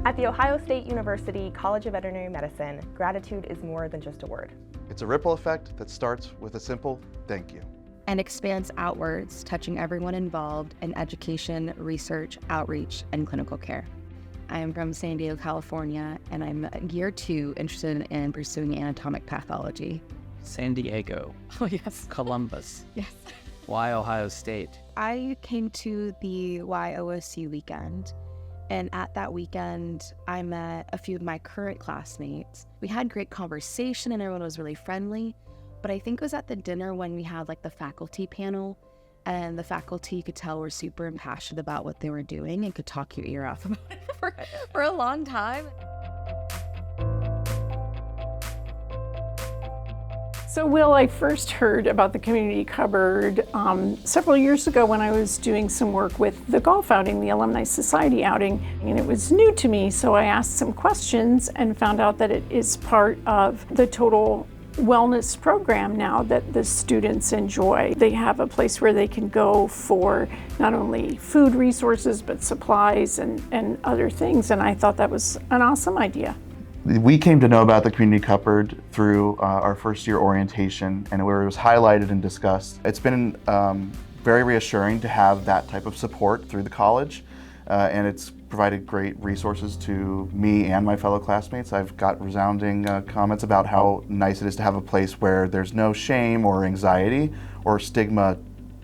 At The Ohio State University College of Veterinary Medicine, gratitude is more than just a word. It's a ripple effect that starts with a simple thank you. And expands outwards, touching everyone involved in education, research, outreach, and clinical care. I am from San Diego, California, and I'm year 2 interested in pursuing anatomic pathology. San Diego. Oh, yes. Columbus. Yes. Why Ohio State? I came to the YOSC weekend, and at that weekend, I met a few of my current classmates. We had great conversation and everyone was really friendly, but I think it was at the dinner when we had like the faculty panel, and the faculty, you could tell, were super passionate about what they were doing and could talk your ear off about it for a long time. So, Will, I first heard about the community cupboard several years ago when I was doing some work with the golf outing, the Alumni Society outing, and it was new to me, so I asked some questions and found out that it is part of the total wellness program now that the students enjoy. They have a place where they can go for not only food resources, but supplies and other things, and I thought that was an awesome idea. We came to know about the community cupboard through our first year orientation, and where it was highlighted and discussed. It's been very reassuring to have that type of support through the college, and it's provided great resources to me and my fellow classmates. I've got resounding comments about how nice it is to have a place where there's no shame or anxiety or stigma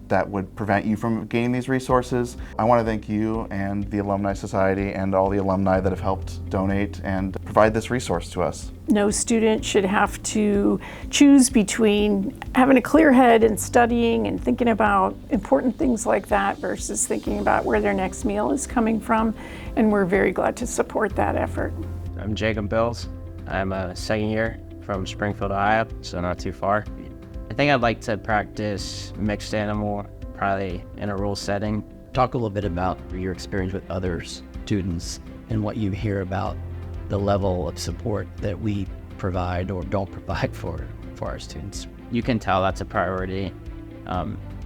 that would prevent you from gaining these resources. I want to thank you and the Alumni Society and all the alumni that have helped donate and provide this resource to us. No student should have to choose between having a clear head and studying and thinking about important things like that versus thinking about where their next meal is coming from, and we're very glad to support that effort. I'm Jacob Bills. I'm a second year from Springfield, Ohio, so not too far. I think I'd like to practice mixed animal, probably in a rural setting. Talk a little bit about your experience with other students and what you hear about the level of support that we provide or don't provide for our students. You can tell that's a priority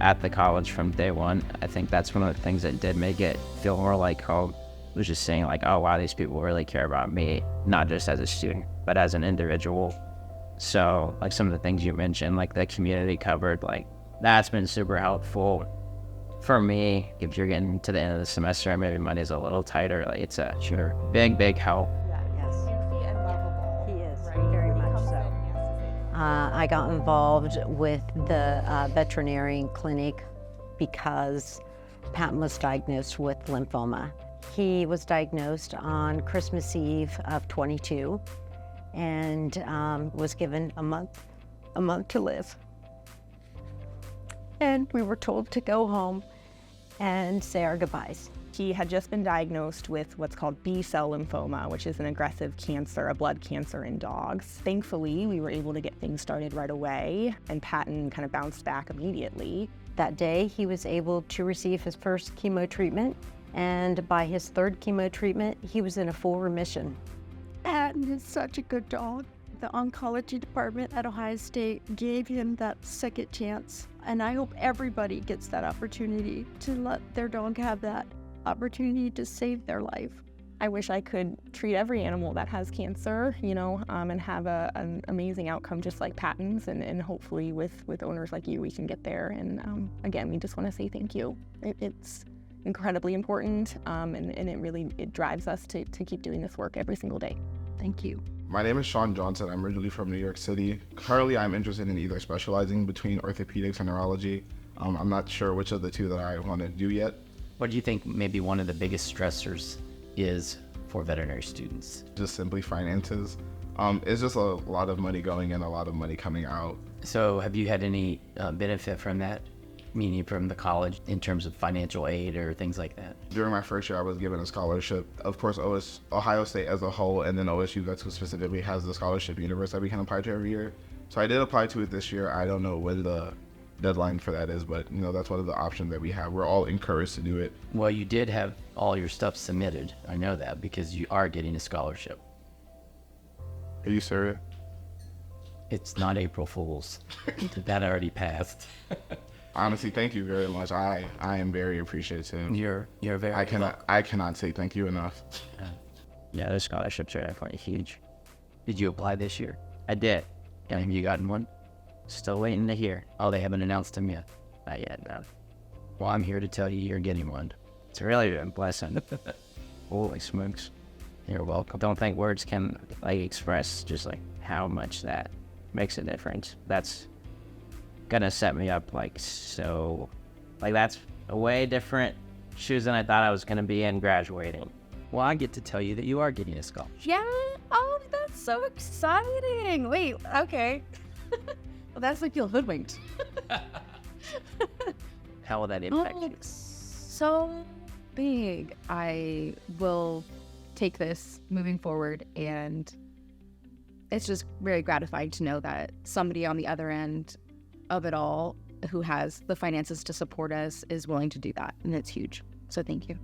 at the college from day one. I think that's one of the things that did make it feel more like home, was just saying like, oh wow, these people really care about me, not just as a student, but as an individual. So like some of the things you mentioned, like the community cupboard, like that's been super helpful for me. If you're getting to the end of the semester and maybe money's a little tighter, like it's a big help. Yes. He is, very much so. I got involved with the veterinarian clinic because Patton was diagnosed with lymphoma. He was diagnosed on Christmas Eve of 22 and was given a month to live. And we were told to go home and say our goodbyes. He had just been diagnosed with what's called B-cell lymphoma, which is an aggressive cancer, a blood cancer in dogs. Thankfully, we were able to get things started right away, and Patton kind of bounced back immediately. That day, he was able to receive his first chemo treatment, and by his third chemo treatment, he was in a full remission. Patton is such a good dog. The oncology department at Ohio State gave him that second chance, and I hope everybody gets that opportunity to let their dog have that opportunity to save their life. I wish I could treat every animal that has cancer, and have an amazing outcome just like Patton's, and hopefully with owners like you, we can get there. And again, we just want to say thank you. It's incredibly important, and it drives us to keep doing this work every single day. Thank you. My name is Sean Johnson. I'm originally from New York City. Currently, I'm interested in either specializing between orthopedics and neurology. I'm not sure which of the two that I want to do yet. What do you think maybe one of the biggest stressors is for veterinary students? Just simply finances. It's just a lot of money going in, a lot of money coming out. So have you had any benefit from that, meaning from the college in terms of financial aid or things like that? During my first year, I was given a scholarship. Of course, Ohio State as a whole, and then OSU Vets specifically has the scholarship universe that we can apply to every year. So I did apply to it this year. I don't know when the deadline for that is, but that's one of the options that we have. We're all encouraged to do it. Well, you did have all your stuff submitted. I know that because you are getting a scholarship. Are you serious? It's not April Fool's. That already passed. Honestly, thank you very much. I am very appreciative. You're very I cannot say thank you enough. Yeah, those scholarships are definitely huge. Did you apply this year? I did. And have you gotten one? Still waiting to hear. Oh, they haven't announced them yet. Not yet, no. Well, I'm here to tell you you're getting one. It's really been a blessing. Holy smokes. You're welcome. Don't think words can like express just like how much that makes a difference. That's gonna set me up like so, like that's a way different shoes than I thought I was gonna be in graduating. Well, I get to tell you that you are getting a scholarship. Yeah. Oh, that's so exciting. Wait, okay. Well, that's like feel hoodwinked. How will that impact you? So big. I will take this moving forward, and it's just very gratifying to know that somebody on the other end of it all who has the finances to support us is willing to do that, and it's huge. So thank you.